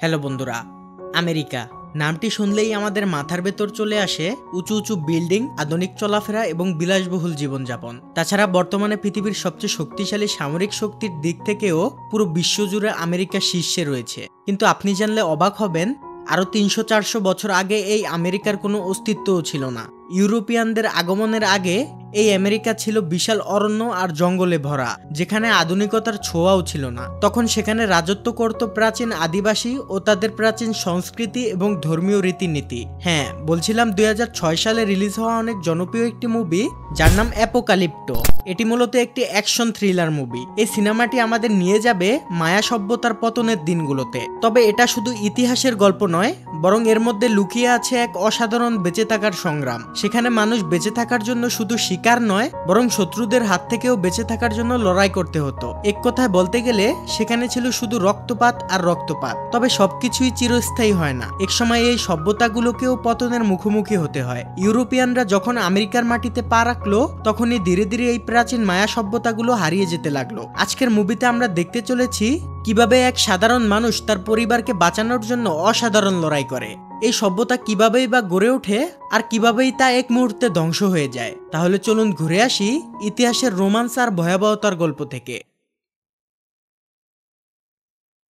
Hello বন্ধুরা, America নামটি শুনলেই আমাদের মাথার ভেতর চলে আসে উঁচু উঁচু বিল্ডিং, আধুনিক চলাফেরা এবং বিলাসবহুল জীবনযাপন। তাছাড়া বর্তমানে পৃথিবীর সবচেয়ে শক্তিশালী সামরিক শক্তির দিক থেকেও পুরো বিশ্বজুড়ে আমেরিকা শীর্ষে রয়েছে। কিন্তু আপনি জানলে অবাক হবেন, আরও ৩০০-৪০০ বছর আগে এই আমেরিকার কোনো অস্তিত্বও ছিল না। ইউরোপিয়ানদের আগমনের আগে এই আমেরিকা ছিল বিশাল অরণ্য আর জঙ্গলে ভরা, যেখানে আধুনিকতার ছোঁয়াও ছিল না। তখন সেখানে রাজত্ব করত প্রাচীন আদিবাসী ও তাদের প্রাচীন সংস্কৃতি এবং ধর্মীয় রীতিনীতি। হ্যাঁ, বলছিলাম ২০০৬ সালে রিলিজ হওয়া অনেক জনপ্রিয় একটি মুভি যার নাম অ্যাপোকালিপ্টো। এটি মূলত একটি অ্যাকশন থ্রিলার মুভি। এই সিনেমাটি আমাদের নিয়ে যাবে মায়া সভ্যতার পতনের দিনগুলোতে। তবে এটা শুধু ইতিহাসের গল্প নয়, বরং এর মধ্যে লুকিয়ে আছে এক অসাধারণ বেঁচে থাকার সংগ্রাম। সেখানে মানুষ বেঁচে থাকার জন্য শুধু শিকার নয়, বরং শত্রুদের হাত থেকেও বেঁচে থাকার জন্য লড়াই করতে হতো। এক কথায় বলতে গেলে সেখানে ছিল শুধু রক্তপাত আর রক্তপাত। তবে সবকিছুই চিরস্থায়ী হয় না, একসময় এই সভ্যতাগুলোকেও পতনের মুখোমুখি হতে হয়। ইউরোপিয়ানরা যখন আমেরিকার মাটিতে পা রাখলো, তখনই ধীরে ধীরে এই প্রাচীন মায়া সভ্যতাগুলো হারিয়ে যেতে লাগলো। আজকের মুভিতে আমরা দেখতে চলেছি কিভাবে এক সাধারণ মানুষ তার পরিবারকে বাঁচানোর জন্য অসাধারণ লড়াই করে। এই সভ্যতা কিভাবেই বা গড়ে ওঠে আর কিভাবেই তা এক মুহূর্তে ধ্বংস হয়ে যায়। তাহলে চলুন ঘুরে আসি ইতিহাসের রোমান্স আর ভয়াবহতার গল্প থেকে।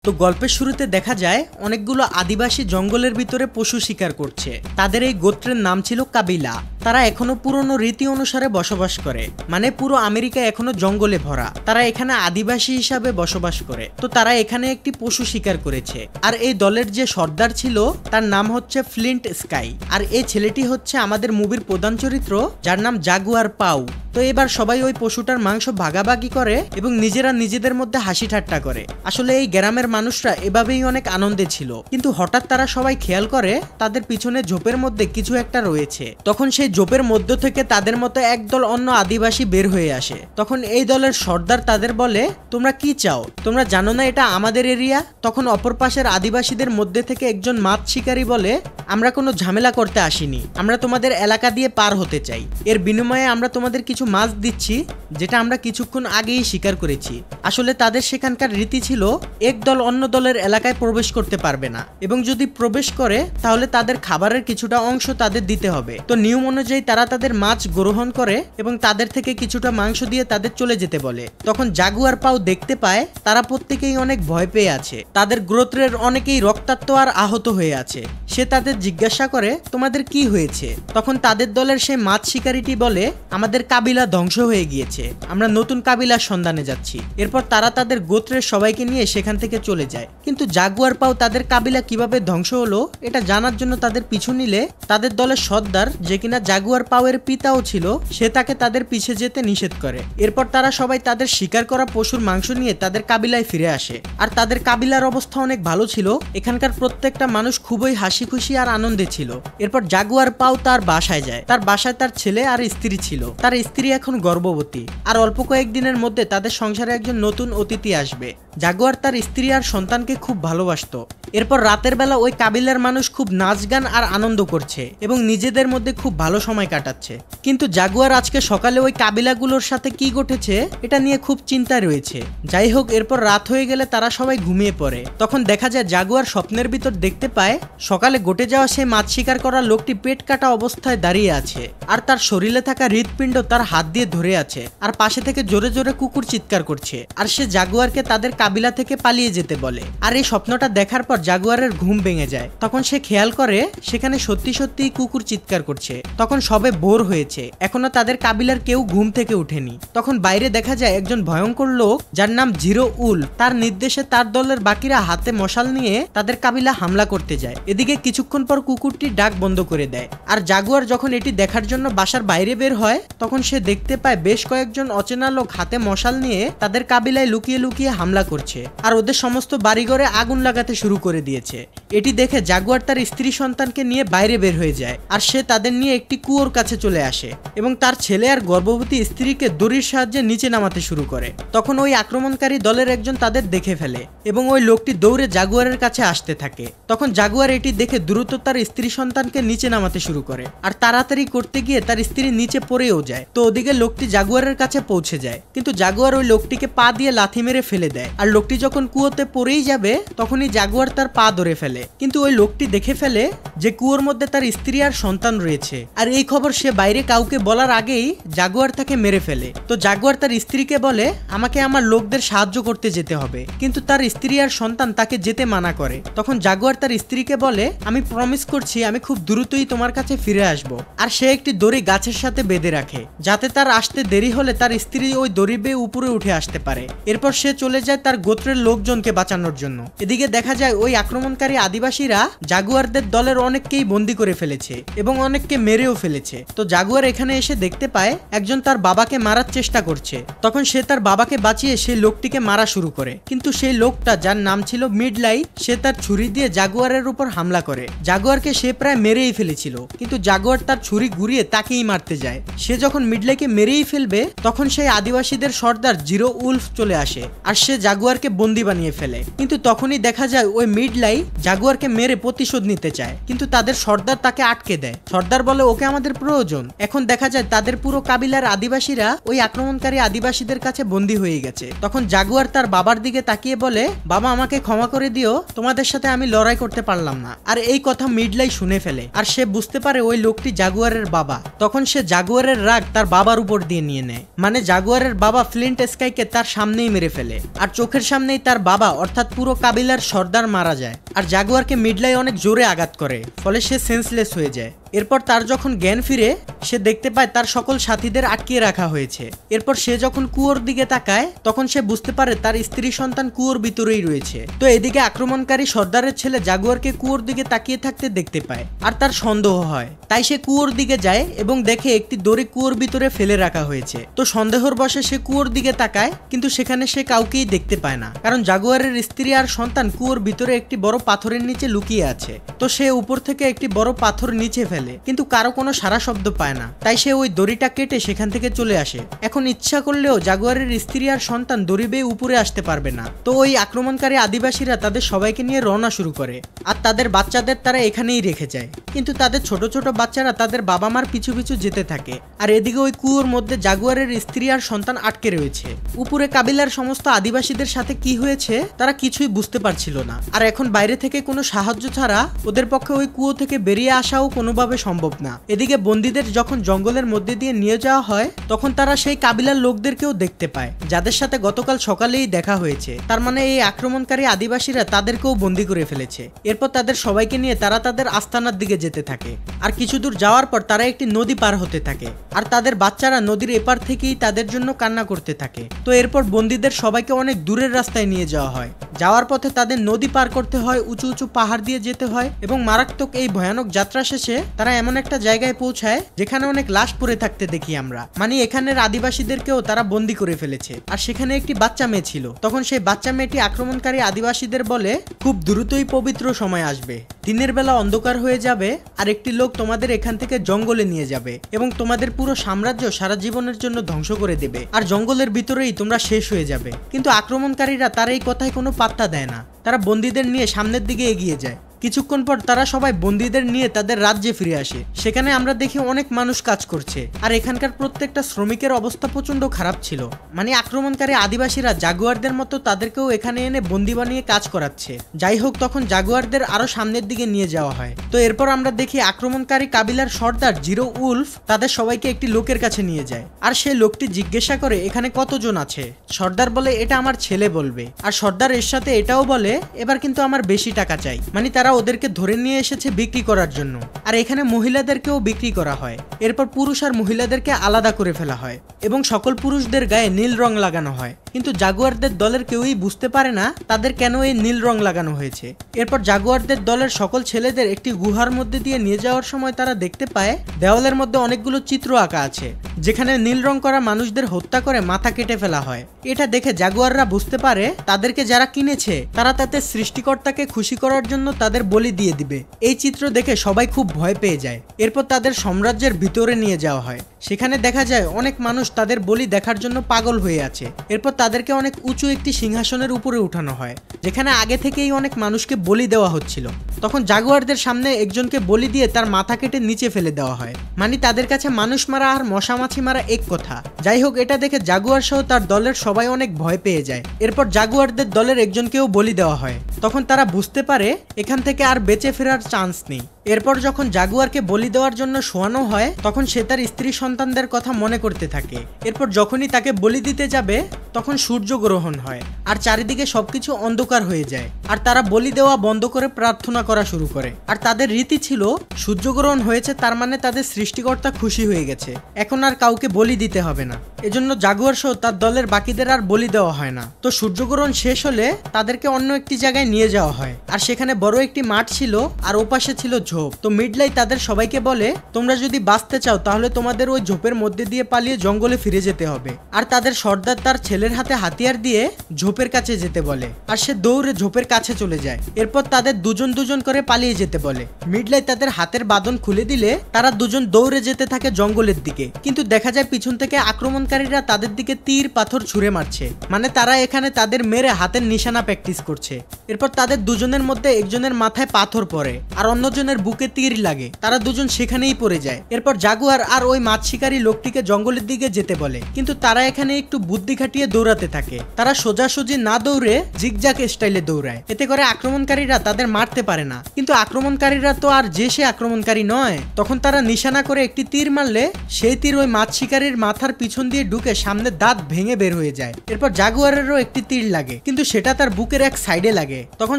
তো গল্পের শুরুতে দেখা যায় অনেকগুলো আদিবাসী জঙ্গলের ভিতরে পশু শিকার করছে। তাদের এই গোত্রের নাম ছিল কাবিলা। তারা এখনো পুরনো রীতি অনুসারে বসবাস করে, মানে পুরো আমেরিকা এখনো জঙ্গলে ভরা। তারা এখানে আদিবাসী হিসাবে বসবাস করে। তো তারা এখানে একটি পশু শিকার করেছে। আর এই দলের যে সর্দার ছিল তার নাম হচ্ছে ফ্লিন্ট স্কাই। আর এই ছেলেটি হচ্ছে আমাদের মুভির প্রধান চরিত্র, যার নাম জাগুয়ার পাউ। তো এবার সবাই ওই পশুটার মাংস ভাগাভাগি করে এবং নিজেরা নিজেদের মধ্যে হাসি ঠাট্টা করে। আসলে এই গ্রামের মানুষরা এভাবেই অনেক আনন্দে ছিল। কিন্তু হঠাৎ তারা সবাই খেয়াল করে তাদের পিছনে ঝোপের মধ্যে কিছু একটা রয়েছে। তখন সেই ঝোপের মধ্য থেকে তাদের মতো একদল অন্য আদিবাসী বের হয়ে আসে। তখন এই দলের সর্দার তাদের বলে, তোমরা কি চাও? তোমরা জানো না এটা আমাদের এরিয়া? তখন অপর পাশের আদিবাসীদের মধ্যে থেকে একজন মাছ শিকারী বলে, আমরা কোনো ঝামেলা করতে আসিনি, আমরা তোমাদের এলাকা দিয়ে পার হতে চাই। এর বিনিময়ে আমরা তোমাদের কিছু মাছ দিচ্ছি, যেটা আমরা কিছুক্ষণ আগেই শিকার করেছি। আসলে তাদের সেখানকার রীতি ছিল এক দল অন্য দলের এলাকায় প্রবেশ করতে পারবে না, এবং যদি প্রবেশ করে তাহলে তাদের খাবারের কিছুটা অংশ তাদের দিতে হবে। তো নিয়ম অনুযায়ী তারা তাদের মাছ গ্রহণ করে এবং তাদের থেকে কিছুটা মাংস দিয়ে তাদের চলে যেতে বলে। তখন জাগুয়ার পাও দেখতে পায় তারা প্রত্যেকেই অনেক ভয় পেয়ে আছে। তাদের গোত্রের অনেকেই রক্তাক্ত আর আহত হয়ে আছে। সে তাদের জিজ্ঞাসা করে, তোমাদের কি হয়েছে? তখন তাদের দলের সেই মাছ শিকারীটি বলে, আমাদের কাবিলা ধ্বংস হয়ে গিয়েছে, আমরা নতুন কাবিলার সন্ধানে যাচ্ছি। এরপর তারা তাদের গোত্রের সবাইকে নিয়ে সেখান থেকে চলে যায়। কিন্তু জাগুয়ার পাও তাদের কাবিলা কিভাবে ধ্বংস হলো এটা জানার জন্য তাদের পিছু নিলে তাদের দলের সর্দার, যে কিনা জাগুয়ার পাওয়ের পিতাও ছিল, সে তাকে তাদের পিছে যেতে নিষেধ করে। এরপর তারা সবাই তাদের শিকার করা পশুর মাংস নিয়ে তাদের কাবিলায় ফিরে আসে। আর তাদের কাবিলার অবস্থা অনেক ভালো ছিল। এখানকার প্রত্যেকটা মানুষ খুবই হাসি খুশি আর আনন্দে ছিল। এরপর জাগুয়ার পাও তার বাসায় যায়। তার বাসায় তার ছেলে আর স্ত্রী ছিল। তার স্ত্রী এখন গর্ভবতী, আর অল্প কয়েকদিনের মধ্যে তাদের সংসারে একজন নতুন অতিথি আসবে। জাগুয়ার তার স্ত্রী আর সন্তানকে খুব ভালোবাসতো। এরপর রাতের বেলা ওই কাবিলার মানুষ খুব নাচ গান আর আনন্দ করছে এবং নিজেদের মধ্যে খুব ভালো সময় কাটাচ্ছে। কিন্তু জাগুয়ার আজকে সকালে ওই কাবিলাগুলোর সাথে কি ঘটেছে এটা নিয়ে খুব চিন্তায় রয়েছে। যাই হোক, এরপর রাত হয়ে গেলে তারা সবাই ঘুমিয়ে পড়ে। তখন দেখা যায় জাগুয়ার স্বপ্নের ভিতর দেখতে পায় সকালে ঘটে যাওয়া সেই মাছ শিকার করা লোকটি পেট কাটা অবস্থায় দাঁড়িয়ে আছে, আর তার শরীরে থাকা হৃৎপিণ্ড তার হাত দিয়ে ধরে আছে, আর পাশে থেকে জোরে জোরে কুকুর চিৎকার করছে। আর সে জাগুয়ারকে তাদের কাবিলা থেকে পালিয়ে যেতে বলে। আর এই স্বপ্নটা দেখার পর জাগুয়ারের ঘুম ভেঙে যায়। তখন সে খেয়াল করে সেখানে সত্যি সত্যি কুকুর চিৎকার করছে। তখন সবে ভোর হয়েছে, এখনো তাদের কাবিলার কেউ ঘুম থেকে উঠেনি। তখন বাইরে দেখা যায় একজন ভয়ঙ্কর লোক, যার নাম জিরো উল। তার নির্দেশে তার দলের বাকিরা হাতে মশাল নিয়ে তাদের কাবিলা হামলা করতে যায়। এদিকে কিছুক্ষণ পর কুকুরটি ডাক বন্ধ করে দেয়। আর জাগুয়ার যখন এটি দেখার জন্য বাসার বাইরে বের হয়, তখন সে দেখতে পায় বেশ কয়েকজন অচেনা লোক হাতে মশাল নিয়ে তাদের কাবিলায় লুকিয়ে লুকিয়ে হামলা করছে, আর ওদের সমস্ত বাড়িঘরে আগুন লাগাতে শুরু করে দিয়েছে। এটি দেখে জাগুয়ার তার স্ত্রী সন্তানকে নিয়ে বাইরে বের হয়ে যায়, আর সে তাদের নিয়ে একটি কুয়োর কাছে চলে আসে এবং তার ছেলে আর গর্ভবতী স্ত্রীকে দড়ির সাহায্যে নিচে নামাতে শুরু করে। তখন ওই আক্রমণকারী দলের একজন তাদের দেখে ফেলে এবং ওই লোকটি দৌড়ে জাগুয়ারের কাছে আসতে থাকে। তখন জাগুয়ার এটি দেখে দ্রুত তার স্ত্রী সন্তানকে নিচে নামাতে শুরু করে, আর তাড়াতাড়ি করতে গিয়ে তার স্ত্রী নিচে পড়েও যায়। তো ওদিকে লোকটি জাগুয়ারের কাছে পৌঁছে যায়, কিন্তু জাগুয়ার ওই লোকটিকে পা দিয়ে লাথি মেরে ফেলে দেয়। আর লোকটি যখন কুয়োতে পড়েই যাবে, তখনই জাগুয়ার তার তার পা ধরে ফেলে, কিন্তু ওই লোকটি দেখে ফেলে যে কুয়োর মধ্যে তার স্ত্রী আর সন্তান রয়েছে। আর এই খবর সে বাইরে কাউকে বলার আগেই জাগুয়ার তাকে মেরে ফেলে। তো জাগুয়ার তার স্ত্রীকে বলে আমাকে আমার লোকদের সাহায্য করতে যেতে হবে, কিন্তু তার স্ত্রী আর সন্তান তাকে যেতে মানা করে। তখন জাগুয়ার তার স্ত্রীকে বলে আমি প্রমিস করছি আমি খুব দ্রুতই তোমার কাছে ফিরে আসব। আর সে একটি দড়ি গাছের সাথে বেঁধে রাখে, যাতে তার আসতে দেরি হলে তার স্ত্রী ওই দড়ি বেয়ে উপরে উঠে আসতে পারে। এরপর সে চলে যায় তার গোত্রের লোকজনকে বাঁচানোর জন্য। এদিকে দেখা যায় ওই আক্রমণকারী আদিবাসীরা জাগুয়ারদের দলের অনেককেই বন্দী করে ফেলেছে এবং অনেককে মেরেও ফেলেছে। তো জাগুয়ার এখানে এসে দেখতে পায় একজন তার বাবাকে মারার চেষ্টা করছে। তখন সে তার বাবাকে বাঁচিয়ে সেই লোকটিকে মারা শুরু করে, কিন্তু সেই লোকটা যার নাম ছিল মিডলাই সে তার ছুরি দিয়ে জাগুয়ারের উপর হামলা করে। জাগুয়ারকে সে প্রায় মেরেই ফেলেছিল, কিন্তু জাগুয়ার তার ছুরি ঘুরিয়ে তাকেই মারতে যায়। সে যখন মিডলাইকে মেরেই ফেলবে তখন সেই আদিবাসীদের সর্দার জিরো উলফ চলে আসে আর সে জাগুয়ারকে বন্দী বানিয়ে ফেলে। কিন্তু তখনই দেখা যায় ওই মিডলাই জাগুয়ারকে মেরে প্রতিশোধ নিতে চায়, কিন্তু তাদের সর্দার তাকে আটকে দেয়। সর্দার বলে ওকে আমাদের প্রয়োজন। এখন দেখা যায় তাদের পুরো কাবিলার আদিবাসীরা ওই আক্রমণকারী আদিবাসীদের কাছে বন্দী হয়ে গেছে। তখন জাগুয়ার তার বাবার দিকে তাকিয়ে বলে বাবা আমাকে ক্ষমা করে দিও, তোমাদের সাথে আমি লড়াই করতে পারলাম না। আর এই কথা মিডলাই শুনে ফেলে আর সে বুঝতে পারে ওই লোকটি জাগুয়ারের বাবা। তখন সে জাগুয়ারের রাগ তার বাবার উপর দিয়ে নিয়ে নেয়, মানে জাগুয়ারের বাবা ফ্লিন্ট স্কাইকে তার সামনেই মেরে ফেলে আর চোখের সামনেই তার বাবা অর্থাৎ পুরো কাবিলার সর্দার মারা যায়। আর জাগুয়ারকে মিডলাই অনেক জোরে আঘাত করে, ফলে সে সেন্সলেস হয়ে যায়। এরপর তার যখন জ্ঞান ফিরে সে দেখতে পায় তার সকল সাথীদের আটকিয়ে রাখা হয়েছে। এরপর সে যখন কুয়োর দিকে তাকায় তখন সে বুঝতে পারে তার স্ত্রী সন্তান কুয়োর ভিতরেই রয়েছে। তো এদিকে আক্রমণকারী সর্দারের ছেলে জাগুয়ারকে কুয়োর দিকে তাকিয়ে থাকতে দেখতে পায় আর তার সন্দেহ হয়, তাই সে কুয়োর দিকে যায় এবং দেখে একটি দড়ি কুয়োর ভিতরে ফেলে রাখা হয়েছে। তো সন্দেহর বশে সে কুয়োর দিকে তাকায়, কিন্তু সেখানে সে কাউকেই দেখতে পায় না, কারণ জাগুয়ারের স্ত্রী আর সন্তান কুয়োর ভিতরে একটি বড় পাথরের নিচে লুকিয়ে আছে। তো সে উপর থেকে একটি বড় পাথর নিচে ফেলে, কিন্তু কারো কোনো সারা শব্দ পায় না, তাই সে ওই দড়িটা কেটে সেখান থেকে চলে আসে। এখন ইচ্ছা করলেও জাগুয়ারের স্ত্রী আর সন্তান দড়ি বেয়ে উপরে আসতে পারবে না। তো ওই আক্রমণকারী আদিবাসীরা তাদের সবাইকে নিয়ে রওনা শুরু করে আর তাদের বাচ্চাদের তারা এখানেই রেখে যায়, কিন্তু তাদের ছোট ছোট বাচ্চারা তাদের বাবা মার পিছু পিছু যেতে থাকে। আর এদিকে ওই কুয়োর মধ্যে জাগুয়ারের স্ত্রী আর সন্তান আটকে রয়েছে। উপরে কাবিলার সমস্ত আদিবাসীদের সাথে কি হয়েছে তারা কিছুই বুঝতে পারছিল না, আর এখন বাইরে থেকে কোনো সাহায্য ছাড়া ওদের পক্ষে ওই কুয়ো থেকে বেরিয়ে আসাও কোনোভাবে সম্ভব না। এদিকে বন্দীদের যখন জঙ্গলের মধ্যে দিয়ে নিয়ে যাওয়া হয় তখন তারা সেই কাবিলার লোকদেরকেও দেখতে পায় যাদের সাথে গতকাল সকালেই দেখা হয়েছে। তার মানে এই আক্রমণকারী আদিবাসীরা তাদেরকেও বন্দী করে ফেলেছে। এরপর তাদের সবাইকে নিয়ে তারা তাদের আস্তানার দিকে যেতে থাকে। আর কিছু দূর যাওয়ার পর তারা একটি নদী পার হতে থাকে আর তাদের বাচ্চারা নদীর এপার থেকেই তাদের জন্য কান্না করতে থাকে। তো এরপর বন্দীদের সবাইকে অনেক দূরের রাস্তায় নিয়ে যাওয়া হয়। যাওয়ার পথে তাদের নদী পার করতে হয়, উঁচু উঁচু পাহাড় দিয়ে যেতে হয় এবং মারাত্মক এই ভয়ানক যাত্রা শেষে তারা এমন একটা জায়গায় পৌঁছায় যেখানে অনেক লাশ পড়ে থাকতে দেখি আমরা, মানে এখানের আদিবাসীদেরকেও তারা বন্দী করে ফেলেছে। আর সেখানে একটি বাচ্চা মেয়ে ছিল। তখন সেই বাচ্চা মেয়েটি আক্রমণকারী আদিবাসীদের বলে খুব দ্রুতই পবিত্র সময় আসবে, দিনের বেলা অন্ধকার হয়ে যাবে আর একটি লোক তোমাদের এখান থেকে জঙ্গলে নিয়ে যাবে এবং তোমাদের পুরো সাম্রাজ্য সারা জীবনের জন্য ধ্বংস করে দেবে আর জঙ্গলের ভিতরেই তোমরা শেষ হয়ে যাবে। কিন্তু আক্রমণকারীরা তার এই কথায় কোনো পাত্তা দেয় না, তারা বন্দীদের নিয়ে সামনের দিকে এগিয়ে যায়। কিছুক্ষণ পর তারা সবাই বন্দীদের নিয়ে তাদের রাজ্যে ফিরে আসে। সেখানে আমরা দেখি অনেক মানুষ কাজ করছে আর এখানকার প্রত্যেকটা শ্রমিকের অবস্থা প্রচন্ড খারাপ ছিল, মানে আক্রমণকারী আদিবাসীরা জাগুয়ারদের মতো তাদেরকেও এখানে এনে বন্দী বানিয়ে কাজ করাচ্ছে। যাই হোক, তখন জাগুয়ারদের আরো সামনের দিকে নিয়ে যাওয়া হয়। তো এরপর আমরা দেখি আক্রমণকারী কাবিলার সর্দার জিরো উলফ তাদের সবাইকে একটি লোকের কাছে নিয়ে যায় আর সেই লোকটি জিজ্ঞাসা করে এখানে কতজন আছে। সর্দার বলে এটা আমার ছেলে বলবে, আর সর্দার এর সাথে এটাও বলে এবার কিন্তু আমার বেশি টাকা চাই, মানে তারা ওদেরকে ধরে নিয়ে এসেছে বিক্রি করার জন্য। আর এখানে মহিলাদেরকেও বিক্রি করা হয়। এরপর পুরুষ আর মহিলাদেরকে আলাদা করে ফেলা হয় এবং সকল পুরুষদের গায়ে নীল রং লাগানো হয়, কিন্তু জাগুয়ারদের দলের কেউই বুঝতে পারে না তাদের কেন এই নীল রং লাগানো হয়েছে। এরপর জাগুয়ারদের দলের সকল ছেলেদের একটি গুহার মধ্যে দিয়ে নিয়ে যাওয়ার সময় তারা দেখতে পায় দেওয়ালের মধ্যে অনেকগুলো চিত্র আঁকা আছে যেখানে নীল রং করা মানুষদের হত্যা করে মাথা কেটে ফেলা হয়। এটা দেখে জাগুয়াররা বুঝতে পারে তাদেরকে যারা কিনেছে তারা তাতে সৃষ্টিকর্তাকে খুশি করার জন্য তাদের বলি দিয়ে দিবে। এই চিত্র দেখে সবাই খুব ভয় পেয়ে যায়। এরপর তাদের সাম্রাজ্যের ভিতরে নিয়ে যাওয়া হয়। সেখানে দেখা যায় অনেক মানুষ তাদের বলি দেখার জন্য পাগল হয়ে আছে। এরপর তাদেরকে অনেক উঁচু একটি সিংহাসনের উপরে উঠানো হয় যেখানে আগে থেকেই অনেক মানুষকে বলি দেওয়া হচ্ছিল। তখন জাগুয়ারদের সামনে একজনকে বলি দিয়ে তার মাথা কেটে নিচে ফেলে দেওয়া হয়, মানে তাদের কাছে মানুষ মারা আর মশা মাছি মারা এক কথা। যাই হোক, এটা দেখে জাগুয়ার সহ তার দলের সবাই অনেক ভয় পেয়ে যায়। এরপর জাগুয়ারদের দলের একজনকেও বলি দেওয়া দেওয়া হয়। তখন তারা বুঝতে পারে এখান থেকে আর বেঁচে ফেরার চান্স নেই। এরপর যখন জাগুয়ারকে বলি দেওয়ার জন্য শোয়ানো হয় তখন সে তার স্ত্রী সন্তানদের কথা মনে করতে থাকে। এরপর যখনই তাকে বলি দিতে যাবে তখন সূর্যগ্রহণ হয় আর চারিদিকে সবকিছু অন্ধকার হয়ে যায়। আর তারা বলি দেওয়া বন্ধ করে প্রার্থনা করা শুরু করে। আর তাদের রীতি ছিল সূর্যগ্রহণ হয়েছে তার মানে তাদের সৃষ্টিকর্তা খুশি হয়ে গেছে, এখন আর কাউকে বলি দিতে হবে না। এজন্য জাগুয়ার সহ তার দলের বাকিদের আর বলি দেওয়া হয় না। তো সূর্যগ্রহণ শেষ হলে তাদেরকে অন্য একটি জায়গায় নিয়ে যাওয়া হয়। আর সেখানে বড় একটি মাঠ ছিল আর ওপাশে ছিল ঝোপ। তো মিডলাই তাদের সবাইকে বলে তোমরা যদি বাঁচতে চাও তাহলে তোমাদের ওই ঝোপের মধ্যে দিয়ে পালিয়ে জঙ্গলে ফিরে যেতে হবে। আর তাদের সর্দার তার ছেলের হাতে হাতিয়ার দিয়ে ঝোপের কাছে যেতে বলে আর সে দৌড়ে ঝোপের কাছে চলে যায়। এরপর তাদের দুজন দুজন করে পালিয়ে যেতে বলে। মিডলাই তাদের হাতের বাঁধন খুলে দিলে তারা দুজন দৌড়ে যেতে থাকে জঙ্গলের দিকে। কিন্তু দেখা যায় পিছন থেকে আক্রমণকারীরা তাদের দিকে তীর পাথর ছুঁড়ে মারছে, মানে তারা এখানে তাদের মেরে হাতের নিশানা প্র্যাকটিস করছে। এরপর তাদের দুজনের মধ্যে একজনের মাথায় পাথর পড়ে আর অন্যজনের বুকে তীর লাগে, তারা দুজন সেখানেই পড়ে যায়। এরপর জাগুয়ার আর ওই মাছ শিকারী লোকটিকে জঙ্গলের দিকে যেতে বলে, কিন্তু তারা এখানে একটু বুদ্ধি খাটিয়ে দৌড়াতে থাকে। তারা সোজাসুজি না দৌড়ে জিগজ্যাগ স্টাইলে দৌড়ায়, এতে করে আক্রমণকারীরা তাদের মারতে পারে না। কিন্তু আক্রমণকারীরা তো আর যে সে আক্রমণকারী নয়, তখন তারা নিশানা করে একটি তীর মারলে সেই তীর ওই মাছ শিকারীর মাথার পিছন দিয়ে ঢুকে সামনে দাঁত ভেঙে বের হয়ে যায়। এরপর জাগুয়ারেরও একটি তীর লাগে, কিন্তু সেটা তার বুকের এক সাইডে লাগে। তখন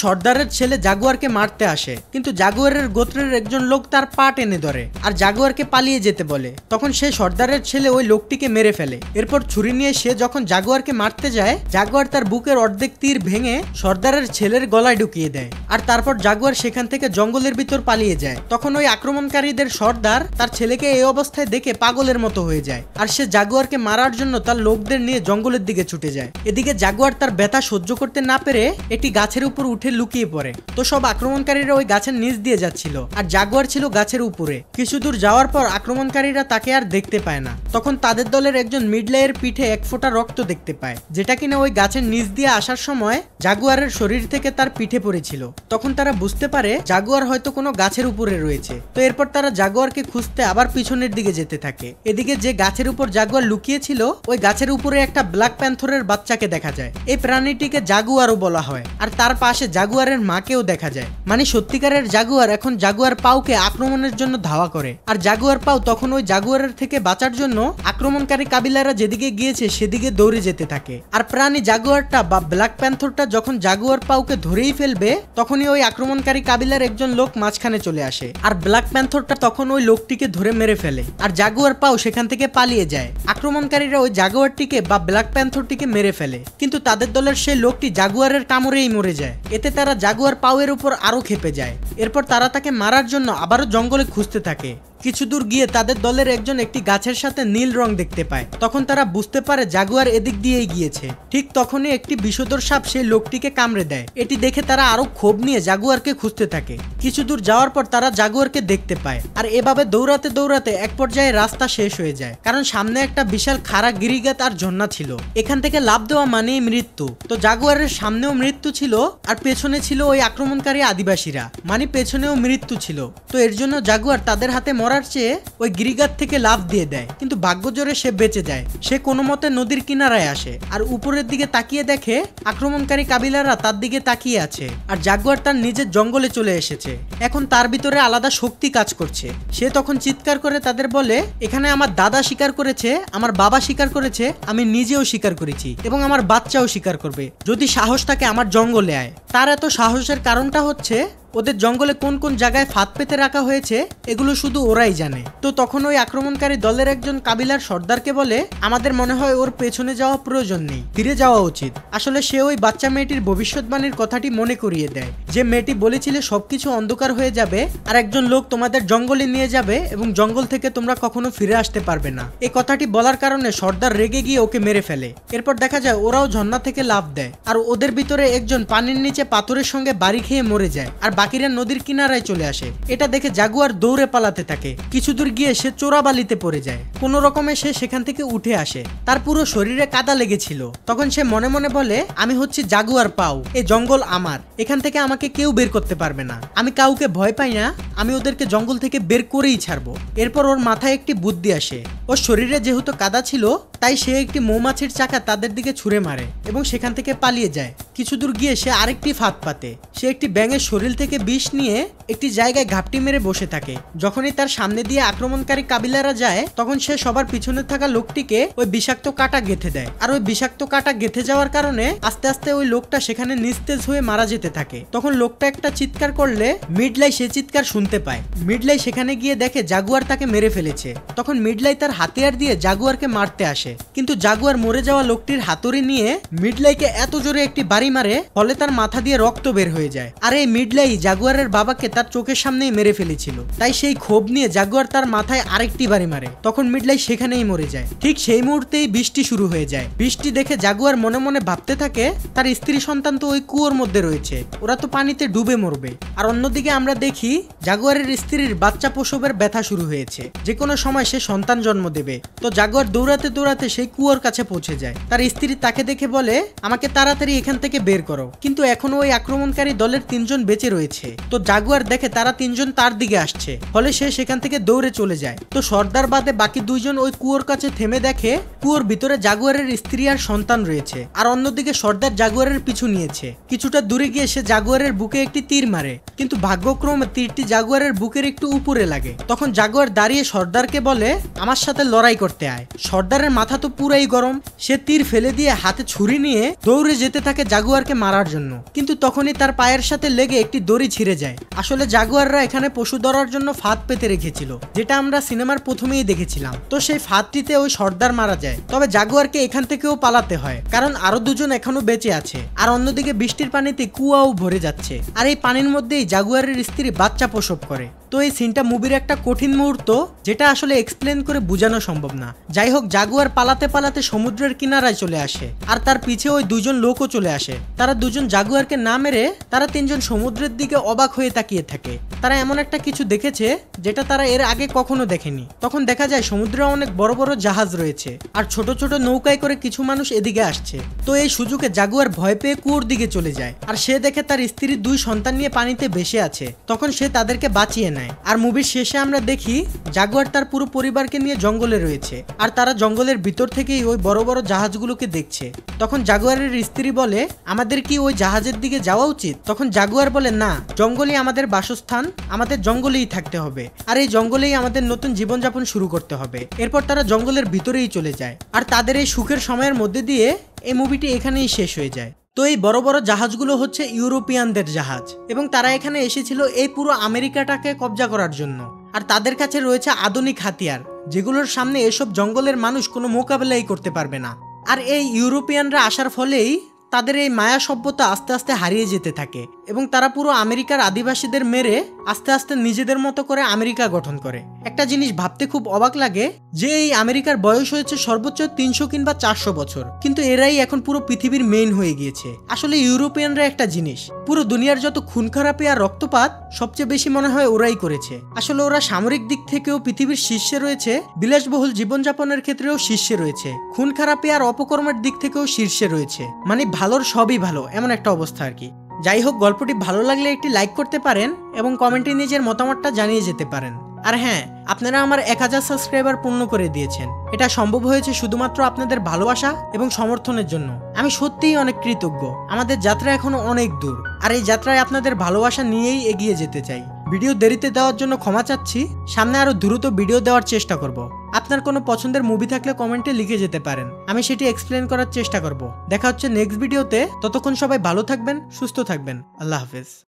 সর্দারের ছেলে জাগুয়ারকে মারতে আসে, কিন্তু জাগুয়ারের গোত্রের একজন লোক তার পা টেনে ধরে আর জাগুয়ারকে পালিয়ে যেতে বলে। তখন সে সর্দারের ছেলে ওই লোকটিকে মেরে ফেলে। এরপর ছুরি নিয়ে সে যখন জাগুয়ারকে মারতে যায়, জাগুয়ার তার বুকের অর্ধেক তীর ভেঙে সর্দারের ছেলের গলায় ঢুকিয়ে দেয়। আর তারপর জাগুয়ার সেখান থেকে জঙ্গলের ভিতর পালিয়ে যায়। তখন ওই আক্রমণকারীদের সর্দার তার ছেলেকে এই অবস্থায় দেখে পাগলের মতো হয়ে যায় আর সে জাগুয়ারকে মারার জন্য তার লোকদের নিয়ে জঙ্গলের দিকে ছুটে যায়। এদিকে জাগুয়ার তার ব্যথা সহ্য করতে না পেরে একটি গাছের উপর উঠে লুকিয়ে পড়ে। তো সব আক্রমণকারীরা ওই গাছের নিচ দিয়ে যাচ্ছিল আর জাগুয়ার ছিল গাছের উপরে। কিছু দূর যাওয়ার পর আক্রমণকারীরা তাকে আর দেখতে পায় না। তখন তাদের দলের একজন মিডলাইয়ের পিঠে এক ফোঁটা রক্ত দেখতে পায়, যেটা কিনা ওই গাছের নিচ দিয়ে আসার সময় জাগুয়ারের শরীর থেকে তার পিঠে পড়েছিল। তখন তারা বুঝতে পারে জাগুয়ার হয়তো কোনো গাছের উপরে রয়েছে। তো এরপর তারা জাগুয়ারকে খুঁজতে আবার পিছনের দিকে যেতে থাকে। এদিকে যে গাছের উপর জাগুয়ার লুকিয়ে ছিল ওই গাছের উপরে একটা ব্ল্যাক প্যান্থরের বাচ্চাকে দেখা যায়। এই প্রাণীটিকে জাগুয়ারও বলা হয় আর তার পাশে জাগুয়ারের মাকেও দেখা যায়। মানে সত্যিকারের জাগুয়ার এখন জাগুয়ার পাউকে আক্রমণের জন্য ধাওয়া করে। আর জাগুয়ার পাউ তখন ওই জাগুয়ারের থেকে বাঁচার জন্য আক্রমণকারী কাবিলারা যেদিকে গিয়েছে সেদিকে দৌড়ে যেতে থাকে। আর প্রাণী জাগুয়ারটা বা ব্ল্যাক প্যান্থরটা যখন জাগুয়ার পাউকে ধরেই ফেলবে তখনই ওই আক্রমণকারী কাবিলার একজন লোক মাঝখানে চলে আসে আর ব্ল্যাক প্যান্থরটা তখন ওই লোকটিকে ধরে মেরে ফেলে আর জাগুয়ার পাউ সেখান থেকে পালিয়ে যায়। আক্রমণকারীরা ওই জাগুয়ারটিকে বা ব্ল্যাক প্যান্থরটিকে মেরে ফেলে, কিন্তু তাদের দলের সেই লোকটি জাগুয়ারের কামড়েই মরে যায়। এতে তারা জাগুয়ার পাউয়ের উপর আরো ক্ষেপে যায়। এরপর তারা তাকে মারার জন্য আবারও জঙ্গলে খুঁজতে থাকে। কিছু দূর গিয়ে তাদের দলের একজন একটি গাছের সাথে নীল রং দেখতে পায়। তখন তারা বুঝতে পারে জাগুয়ার এদিক দিয়েই গিয়েছে। ঠিক তখনই একটি বিষধর সাপ সেই লোকটিকে কামড়ে দেয়। এটি দেখে তারা আরো ক্ষোভ নিয়ে জাগুয়ারকে খুঁজতে থাকে। কিছু দূর যাওয়ার পর তারা জাগুয়ারকে দেখতে পায় আর এভাবে দৌড়াতে দৌড়াতে এক পর্যায়ে রাস্তা শেষ হয়ে যায়, কারণ সামনে একটা বিশাল খাড়া গিরিগাত আর ঝর্ণা ছিল। এখান থেকে লাফ দেওয়া মানেই মৃত্যু। তো জাগুয়ারের সামনেও মৃত্যু ছিল আর পেছনে ছিল ওই আক্রমণকারী আদিবাসীরা, মানে পেছনেও মৃত্যু ছিল। তো এর জন্য জাগুয়ার তাদের হাতে মরার চেয়ে ওই গিরিগাত থেকে লাফ দিয়ে দেয়, কিন্তু ভাগ্যজোরে সে বেঁচে যায়। সে কোনো মতে নদীর কিনারায় আসে আর উপরের দিকে তাকিয়ে দেখে আক্রমণকারী কাবিলারা তার দিকে তাকিয়ে আছে আর জাগুয়ার তার নিজের জঙ্গলে চলে এসেছে। এখন তার ভিতরে আলাদা শক্তি কাজ করছে। সে তখন চিৎকার করে তাদের বলে, এখানে আমার দাদা শিকার করেছে, আমার বাবা শিকার করেছে, আমি নিজেও শিকার করেছি এবং আমার বাচ্চাও শিকার করবে, যদি সাহস থাকে আমার জঙ্গলে আয়। তার এত সাহসের কারণটা হচ্ছে ওদের জঙ্গলে কোন কোন জায়গায় ফাঁদ পেতে রাখা হয়েছে এগুলো শুধু ওরাই জানে। তো তখন ওই আক্রমণকারী দলের একজন কাবিলার সর্দারকে বলে, আমাদের মনে হয় ওর পেছনে যাওয়া প্রয়োজন নেই, ফিরে যাওয়া উচিত। আসলে সে ওই বাচ্চা মেয়েটির ভবিষ্যৎবাণীর কথাটি মনে করিয়ে দেয়, যে মেয়েটি বলেছিল সবকিছু অন্ধকার হয়ে যাবে আর একজন লোক তোমাদের জঙ্গলে নিয়ে যাবে এবং জঙ্গল থেকে তোমরা কখনো ফিরে আসতে পারবে না। এই কথাটি বলার কারণে সর্দার রেগে গিয়ে ওকে মেরে ফেলে। এরপর দেখা যায় ওরাও ঝর্ণা থেকে লাফ দেয় আর ওদের ভিতরে একজন পানির নিচে পাথরের সঙ্গে বাড়ি খেয়ে মরে যায় আর বাকিরা নদীর কিনারায় চলে আসে। এটা দেখে জাগুয়ার দৌড়ে পালাতে থাকে। কিছু দূর গিয়ে সে চোরাবালিতে পড়ে যায়। কোন রকমে সে সেখান থেকে উঠে আসে। তার পুরো শরীরে কাদা লেগেছিল। তখন সে মনে মনে বলে, আমি হচ্ছি জাগুয়ার পাউ, এই জঙ্গল আমার, এখান থেকে আমাকে কেউ বের করতে পারবে না, আমি কাউকে ভয় পাই না, আমি ওদেরকে জঙ্গল থেকে বের করেই ছাড়বো। এরপর ওর মাথায় একটি বুদ্ধি আসে। ওর শরীরে যেহেতু কাদা ছিল তাই সে একটি মৌমাছির চাকা তাদের দিকে ছুঁড়ে মারে এবং সেখান থেকে পালিয়ে যায়। কিছু দূর গিয়ে সে আরেকটি ফাঁদ পাতে। সে একটি ব্যাঙের শরীর থেকে বিষ নিয়ে একটি জায়গায় ঘাপটি মেরে বসে থাকে। যখনই তার সামনে দিয়ে আক্রমণকারী কাবিলারা যায় তখন সে সবার পিছনে থাকা লোকটিকে ওই বিষাক্ত কাঁটা গেঁথে দেয়। আর ওই বিষাক্ত কাঁটা গেঁথে যাওয়ার কারণে আস্তে আস্তে ওই লোকটা সেখানে নিস্তেজ হয়ে মারা যেতে থাকে। তখন লোকটা একটা চিৎকার করলে মিডলাই সে চিৎকার শুনতে পায়। মিডলাই সেখানে গিয়ে দেখে জাগুয়ার তাকে মেরে ফেলেছে। তখন মিডলাই তার হাতিয়ার দিয়ে জাগুয়ারকে মারতে আসে, কিন্তু জাগুয়ার মরে যাওয়া লোকটির হাতুড়ি নিয়ে মিডলাইকে এত জোরে একটি বাড়ি মারে ফলে তার মাথা দিয়ে রক্ত বের হয়ে যায়। আর এই মিডলাই জাগুয়ারের বাবাকে তার চোখের সামনেই মেরে ফেলেছিল, তাই সেই ক্ষোভ নিয়ে জাগুয়ার তার মাথায় আরেকটি বাড়ি মারে। তখন মিডলাই সেখানেই মরে যায়। ঠিক সেই মুহূর্তেই বৃষ্টি শুরু হয়ে যায়। বৃষ্টি দেখে জাগুয়ার মনে মনে ভাবতে থাকে তার স্ত্রী সন্তান তো ওই কুয়োর মধ্যে রয়েছে, ওরা তো পানিতে ডুবে মরবে। আর অন্যদিকে আমরা দেখি জাগুয়ারের স্ত্রীর বাচ্চা প্রসবের ব্যথা শুরু হয়েছে, যে কোনো সময় সে সন্তান জন্ম দেবে। তো জাগুয়ার দৌড়াতে দৌড়াতে সেই কুয়োর কাছে পৌঁছে যায়। তার স্ত্রী তাকে দেখে বলে আমাকে তাড়াতাড়ি এখান থেকে বের করো, কিন্তু এখনো ওই আক্রমণকারী দলের 3 জন বেঁচে রয়েছে। তো জাগুয়ার দেখে তারা 3 জন তার দিকে আসছে, ফলে সে সেখান থেকে দৌড়ে চলে যায়। তো সর্দার বাদে বাকি 2 জন ওই কুয়োর কাছে থেমে দেখে কুয়োর ভিতরে জাগুয়ারের স্ত্রী আর সন্তান রয়েছে। আর অন্যদিকে সর্দার জাগুয়ারের পিছু নিয়েছে। কিছুটা দূরে গিয়ে সে জাগুয়ারের বুকে একটি তীর মারে, কিন্তু ভাগ্যক্রমে তীরটি জাগুয়ারের বুকের একটু উপরে লাগে। তখন জাগুয়ার দাঁড়িয়ে সর্দারকে বলে আমার সাথে লড়াই করতে আয়। সর্দারের মাথা তো পুরাই গরম, সে তীর ফেলে দিয়ে হাতে ছুরি নিয়ে দৌড়ে যেতে থাকে জাগুয়ারকে মারার জন্য। কিন্তু তখনই তার পায়ের সাথে লেগে একটি দড়ি ছিঁড়ে যায়। আসলে জাগুয়াররা এখানে পশু ধরার জন্য ফাঁদ পেতে রেখেছিল, যেটা আমরা সিনেমার প্রথমেই দেখেছিলাম। তো সেই ফাঁদটিতে ওই সর্দার মারা যায়। তবে জাগুয়ারকে এখান থেকেও পালাতে হয়, কারণ আরো 2 জন এখনো বেঁচে আছে। আর অন্যদিকে বৃষ্টির পানিতে কুয়াও ভরে যাচ্ছে, আর এই পানির মধ্যেই জাগুয়ারের স্ত্রী বাচ্চা প্রসব করে। তো এই সিনটা মুভির একটা কঠিন মুহূর্ত, যেটা আসলে এক্সপ্লেন করে বোঝানো সম্ভব না। যাই হোক, জাগুয়ার পালাতে পালাতে সমুদ্রের কিনারায় চলে আসে, আর তার পিছে ওই 2 জন লোকও চলে আসে। তারা 2 জন জাগুয়ারকে না মেরে তারা 3 জন সমুদ্রের দিকে অবাক হয়ে তাকিয়ে থাকে। তারা এমন একটা কিছু দেখেছে যেটা তারা এর আগে কখনো দেখেনি। তখন দেখা যায় সমুদ্রে অনেক বড় বড় জাহাজ রয়েছে, আর ছোট ছোট নৌকায় করে কিছু মানুষ এদিকে আসছে। তো এই সুযোগে জাগুয়ার ভয় পেয়ে কুয়োর দিকে চলে যায়, আর সে দেখে তার স্ত্রীর 2 সন্তান নিয়ে পানিতে ভেসে আছে। তখন সে তাদেরকে বাঁচিয়ে নেয়। আর মুভির শেষে আমরা দেখি জাগুয়ার তার পুরো পরিবারকে নিয়ে জঙ্গলে রয়েছে, আর তারা জঙ্গলের ভিতর থেকেই ওই বড় বড় জাহাজগুলোকে দেখছে। তখন জাগুয়ারের স্ত্রী বলে আমাদের কি ওই জাহাজের দিকে যাওয়া উচিত? তখন জাগুয়ার বলে না, জঙ্গলই আমাদের বাসস্থান, আমাদের জঙ্গলেই থাকতে হবে, আর এই জঙ্গলেই আমাদের নতুন জীবনযাপন শুরু করতে হবে। এরপর তারা জঙ্গলের ভিতরেই চলে যায়, আর তাদের এই সুখের সময়ের মধ্যে দিয়ে এই মুভিটি এখানেই শেষ হয়ে যায়। তো এই বড় বড় জাহাজগুলো হচ্ছে ইউরোপিয়ানদের জাহাজ, এবং তারা এখানে এসেছিল এই পুরো আমেরিকাটাকে কবজা করার জন্য। আর তাদের কাছে রয়েছে আধুনিক হাতিয়ার, যেগুলোর সামনে এসব জঙ্গলের মানুষ কোনো মোকাবেলাই করতে পারবে না। আর এই ইউরোপিয়ানরা আসার ফলেই তাদের এই মায়া সভ্যতা আস্তে আস্তে হারিয়ে যেতে থাকে, এবং তারা পুরো আমেরিকার আদিবাসীদের মেরে আস্তে আস্তে নিজেদের মতো করে আমেরিকা গঠন করে। একটা জিনিস ভাবতে খুব অবাক লাগে যে এই আমেরিকার বয়স হয়েছে সর্বোচ্চ 300 কিংবা 400 বছর, কিন্তু এরাই এখন পুরো পৃথিবীর মেইন হয়ে গিয়েছে। আসলে ইউরোপিয়ানরা একটা জিনিস, পুরো দুনিয়ার যত খুন খারাপি আর রক্তপাত সবচেয়ে বেশি মনে হয় ওরাই করেছে। আসলে ওরা সামরিক দিক থেকেও পৃথিবীর শীর্ষে রয়েছে, বিলাসবহুল জীবনযাপনের ক্ষেত্রেও শীর্ষে রয়েছে, খুন খারাপি আর অপকর্মের দিক থেকেও শীর্ষে রয়েছে। মানে ভালোর সবই ভালো, এমন একটা অবস্থা আর কি। যাই হোক, গল্পটি ভালো লাগলে একটি লাইক করতে পারেন এবং কমেন্টে নিজের মতামতটা জানিয়ে যেতে পারেন। আর হ্যাঁ, আপনারা আমার 1000 সাবস্ক্রাইবার পূর্ণ করে দিয়েছেন। এটা সম্ভব হয়েছে শুধুমাত্র আপনাদের ভালোবাসা এবং সমর্থনের জন্য। আমি সত্যিই অনেক কৃতজ্ঞ। আমাদের যাত্রা এখনো অনেক দূর, আর এই যাত্রায় আপনাদের ভালোবাসা নিয়েই এগিয়ে যেতে চাই। ভিডিও দেরিতে দেওয়ার জন্য ক্ষমা চাচ্ছি, সামনে আরো দ্রুত ভিডিও দেওয়ার চেষ্টা করব। আপনার কোনো পছন্দের মুভি থাকলে কমেন্টে লিখে যেতে পারেন, আমি সেটি এক্সপ্লেন করার চেষ্টা করব। দেখা হচ্ছে নেক্সট ভিডিওতে, ততক্ষণ সবাই ভালো থাকবেন, সুস্থ থাকবেন। আল্লাহ হাফেজ।